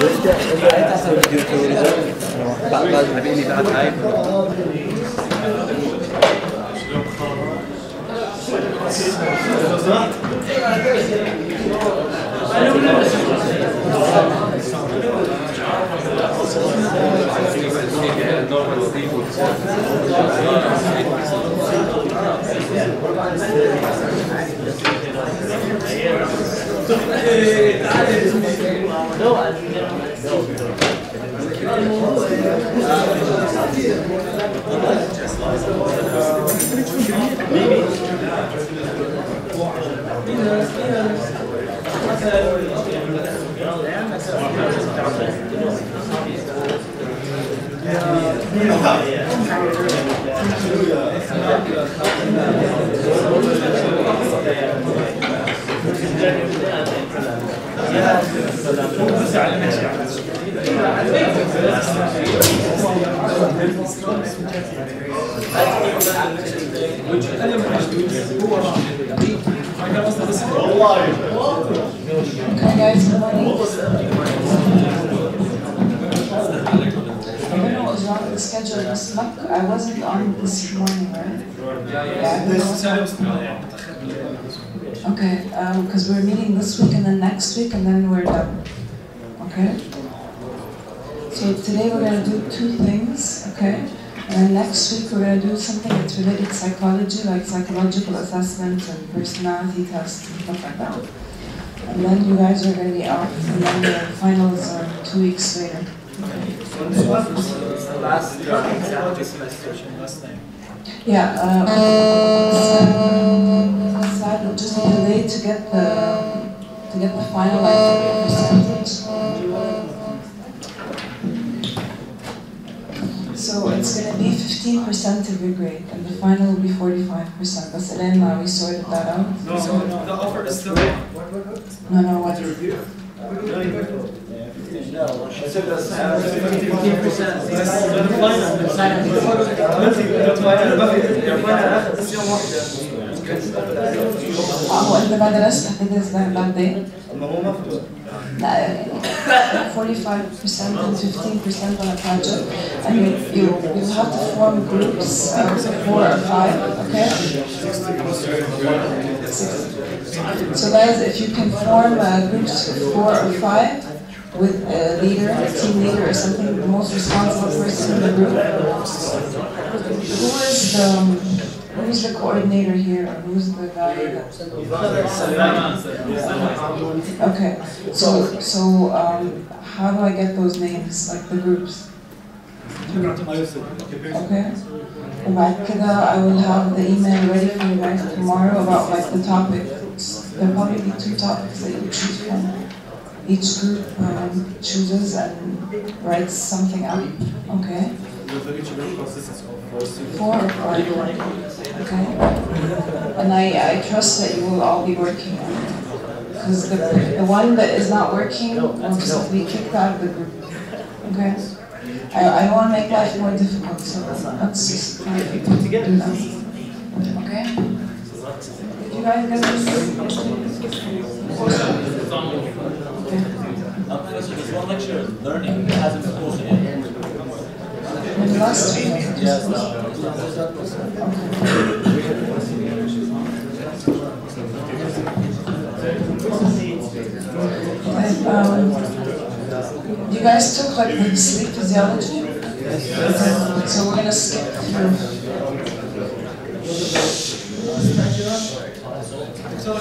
انت حسب فيديو توريزم بعد حبيبي بعد هاي Okay, guys, good morning. I don't know what was wrong with the schedule. I wasn't on this morning, right? Yeah. Okay, because we're meeting this week and then next week and then we're done. Okay? So today we're going to do two things, okay? And then next week we're going to do something that's related to psychology, like psychological assessments and personality tests and stuff like that. And then you guys are going to be out, and then the finals are 2 weeks later. Yeah, sad, just a delay to get the final like percentage. So it's going to be 15% of your grade, and the final will be 45%. But then we sorted that out. No, the offer is still No, what? هو انت بعد درست هتدرس بعد ايه؟ لا 45% and 15% on a project, and you have to form groups of 4 or 5, okay? So guys, if you can form groups of 4 or 5 with a leader, a team leader or something, the most responsible person in the group, who's the coordinator here? Who's the guy that... Okay, so how do I get those names, like the groups? Okay. وبعد كده I will have the email ready for you guys tomorrow about like the topics. There'll probably be 2 topics that you choose from. Each group chooses and writes something up. Okay. 4 or 5. Okay. And I trust that you will all be working on it. Because the one that is not working will just be kicked out of the group. Okay. I want to make life more difficult, so let's just try to do that. Okay? Did you guys get this? Okay. There's one lecture, learning hasn't been posted yet. And the last two? Yes. You guys took like the sleep physiology? So we're going to skip through. طب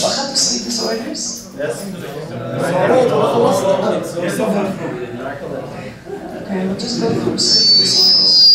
أخذتوا sleep disorders? Yes. Okay, we'll just go through sleep disorders.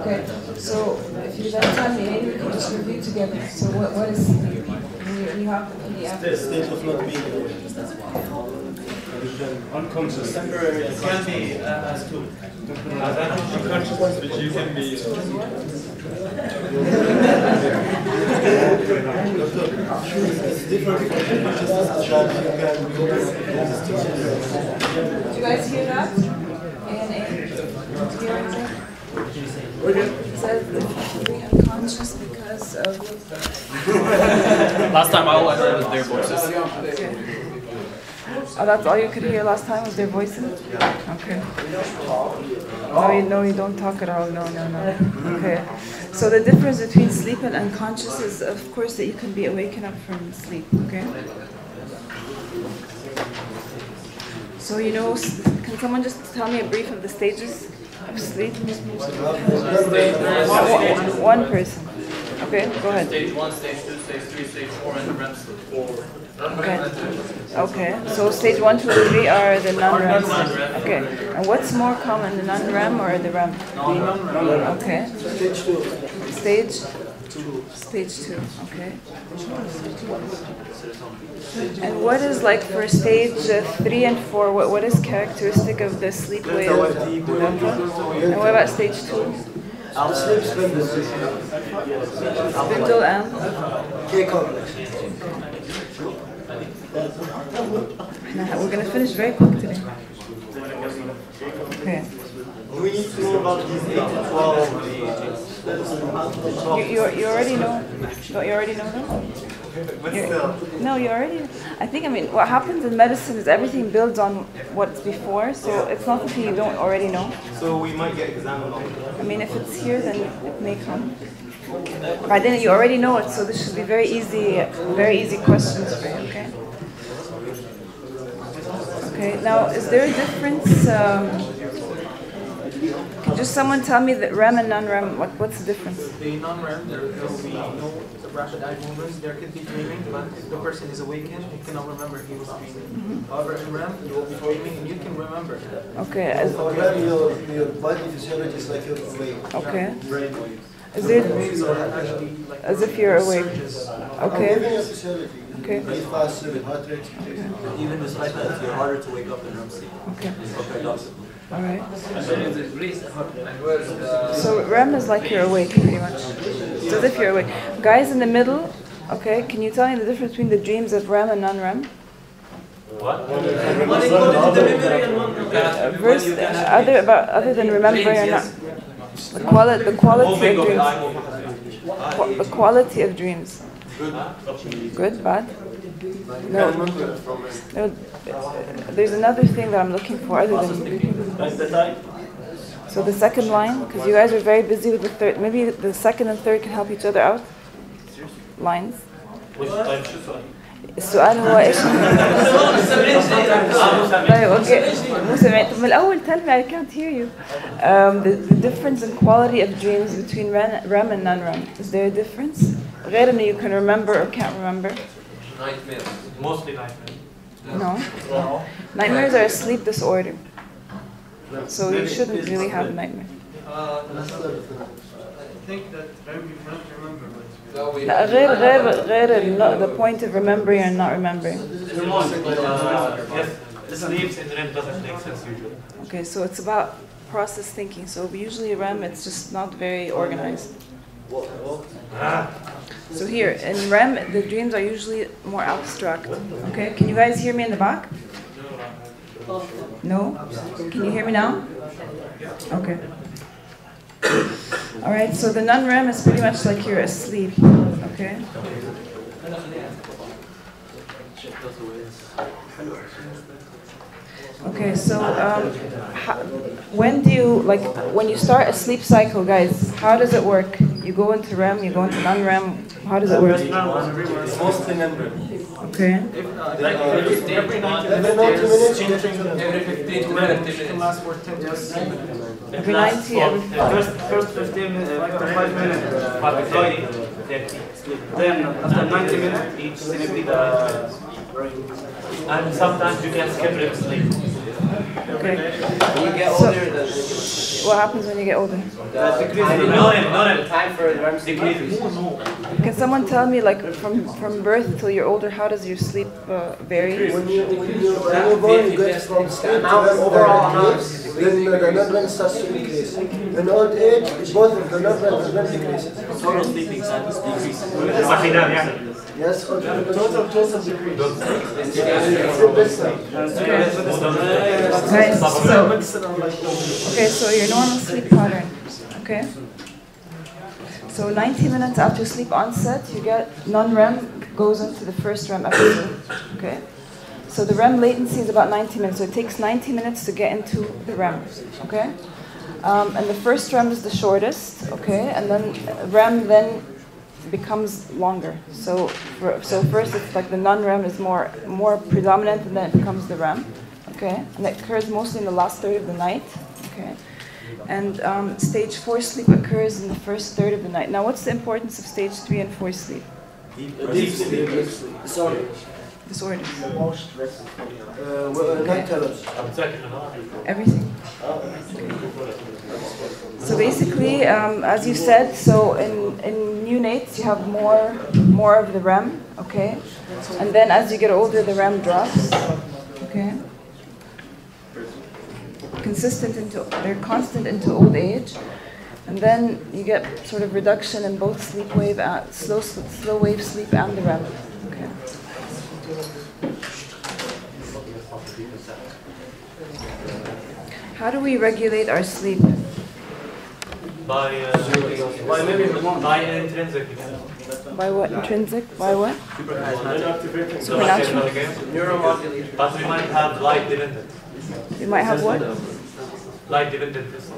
Okay, so if you then tell me, maybe we can just review together. So what is sleep? You have the PDF. State of not being unconscious. Temporary. It can be as two. Unconscious, which you can be. It's different from consciousness that you can Do you guys hear that? ANA? Do you hear anything? It says that you're unconscious because of... Last time all I heard was their voices. Okay. Oh, that's all you could hear last time was their voices? Okay. No, you don't talk at all. No. Okay. So the difference between sleep and unconscious is, of course, that you can be awakened up from sleep. Okay. So can someone just tell me a brief of the stages of sleep? One person. Okay, go ahead. Stage 1, stage 2, stage 3, stage 4, and the REM sleep. Okay. So stage 1, 2, 3 are the non-REM. Okay. And what's more common, the non-REM or the REM? Okay. Stage 2. Okay. And what is like for stage 3 and 4? What is characteristic of the sleep wave? And what about stage 2? Spindle and? We're going to finish very quick today. Okay. We need to know about these 8 to 12. You already know? Don't you already know them? No, you already... I mean, what happens in medicine is everything builds on what's before, so it's not something you don't already know. So we might get examined on it. I mean, if it's here, then it may come. By then, you already know it, so this should be very easy questions for you, okay? Okay, now, is there a difference... Can just someone tell me that REM and non-REM, what's the difference? The non-REM, there will be no rapid eye movements, there could be dreaming, but if the person is awakened, he cannot remember he was dreaming. However, in REM, you will be dreaming and you can remember. Okay. For REM, your body physiology is like you're awake. Okay. Is it as if you're awake? Okay. Okay. Even despite that, you're harder to wake up in REM sleep. Okay. All right. So So REM is like you're awake, pretty much. It's as if you're awake. Guys in the middle, okay, can you tell me the difference between the dreams of REM and non-REM? Verse, other than remembering or not. The quality of dreams. The quality of dreams. Good, bad? No. There's another thing that I'm looking for other than... So the second line, because you guys are very busy with the third. Maybe the second and third can help each other out. Lines. السؤال هو ايش؟ طيب اوكي مو سمعت من الأول tell me I can't hear you. The difference in quality of dreams between REM and non-REM. Is there a difference? غير إنه you can remember or can't remember. Nightmares. Mostly nightmares. No. Nightmares are a sleep disorder. So you shouldn't really have a nightmare. I think that REM you cannot remember. لا غير the point of remembering and not remembering. Yes, the sleeps in REM doesn't make sense usually. Okay, so it's about process thinking. So usually REM, it's just not very organized. So here, in REM, the dreams are usually more abstract. Okay, can you guys hear me in the back? No? Can you hear me now? Okay. All right, so the non-REM is pretty much like you're asleep, okay? Okay, so when do you, when you start a sleep cycle, guys, how does it work? You go into REM, you go into non-REM, how does it work? Mostly non-REM. Okay. Every 90 minutes, every 15 minutes, it can last for 10 to 15 minutes. Every 90, First 15 minutes, after 5 minutes, then after 90 minutes, each sleep And sometimes you can skip REM sleep. Okay. When you get So- older, the What happens when you get older? time for the REM sleep decreases. Can someone tell me, like, from birth till you're older, how does your sleep vary? When you're born, you get from sleep to Overall amount. then the non-REM starts to increase. In old age, both of the non-REM and REM decreases. Total sleeping cycles decreases. Yes, total decrease. Okay, so your normal sleep pattern, okay? So 90 minutes after sleep onset, you get non-REM goes into the first REM episode, okay? So the REM latency is about 90 minutes, so it takes 90 minutes to get into the REM, okay? And the first REM is the shortest, okay? And then REM then becomes longer. So first it's like the non-REM is more predominant, and then it becomes the REM, okay? And it occurs mostly in the last third of the night, okay? And stage 4 sleep occurs in the first third of the night. Now, what's the importance of stage 3 and 4 sleep? Deep sleep. Disorders. Night terrors. Everything. So basically, as you said, so in neonates you have more of the REM, okay? And then as you get older, the REM drops, okay? They're constant into old age, and then you get sort of reduction in both sleep wave, slow wave sleep, and the REM. Okay. How do we regulate our sleep? By intrinsic. By what? Intrinsic? By what? Supernatural. Neuromodulator. But we might have light dependent. You might have what? Light dependent system.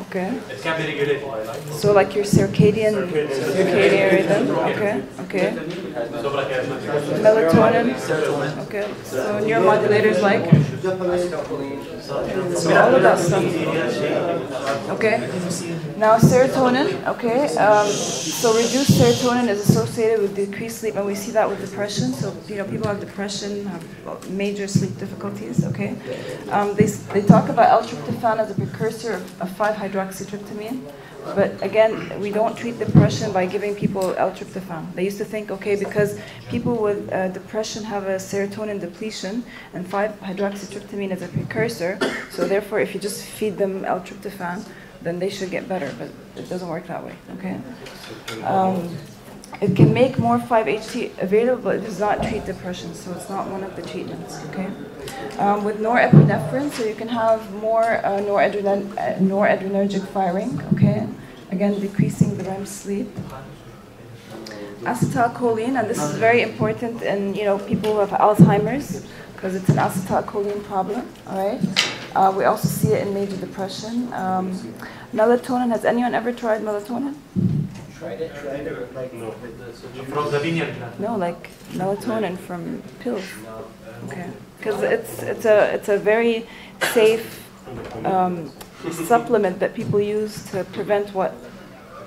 Okay. It can be regulated by light. So like your circadian rhythm. Okay. Okay. So like Melatonin. Okay. So neuromodulators like. So all of that stuff. Okay. Now serotonin. Okay. So reduced serotonin is associated with decreased sleep, and we see that with depression. So people have depression, have major sleep difficulties. Okay. They talk about L-tryptophan as a precursor of 5-hydroxytryptamine. But again, we don't treat depression by giving people L-tryptophan. They used to think, okay, because people with depression have a serotonin depletion, and 5-hydroxytryptamine is a precursor, so therefore if you just feed them L-tryptophan, then they should get better, but it doesn't work that way, okay? It can make more 5-HT available, but it does not treat depression, so it's not one of the treatments, okay? With norepinephrine, so you can have more noradrenergic firing, okay? Again, decreasing the REM sleep. Acetylcholine, and this is very important in people who have Alzheimer's, because it's an acetylcholine problem, all right? We also see it in major depression. Melatonin, has anyone ever tried melatonin? Tried it. from the pineal gland. No, like melatonin from pills. Okay, because it's a very safe supplement that people use to prevent what?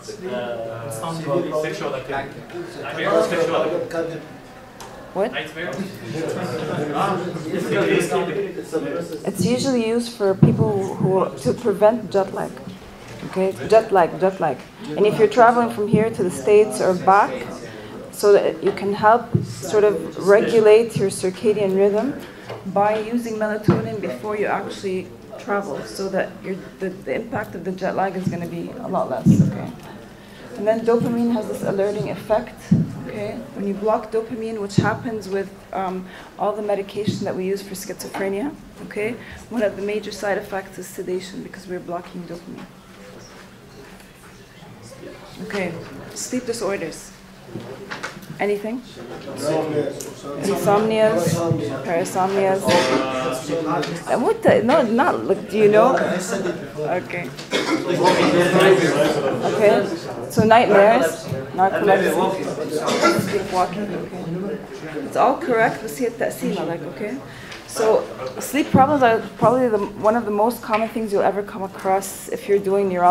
Sexual activity. Sexual activity. What? It's usually used for people to prevent jet lag. Okay, jet lag. And if you're traveling from here to the States or back, so that you can help sort of regulate your circadian rhythm by using melatonin before you actually travel, so that the impact of the jet lag is going to be a lot less. Okay. And then dopamine has this alerting effect. Okay, when you block dopamine, which happens with all the medication that we use for schizophrenia, okay, one of the major side effects is sedation because we're blocking dopamine. Okay, sleep disorders. Anything? Insomnias, parasomnias. What the? No, not. Look, do you know? Okay. Okay. So nightmares, narcolepsy, sleepwalking. Okay. It's all correct. Let's see it تقسيمة, like, okay. So sleep problems are probably one of the most common things you'll ever come across if you're doing neurology.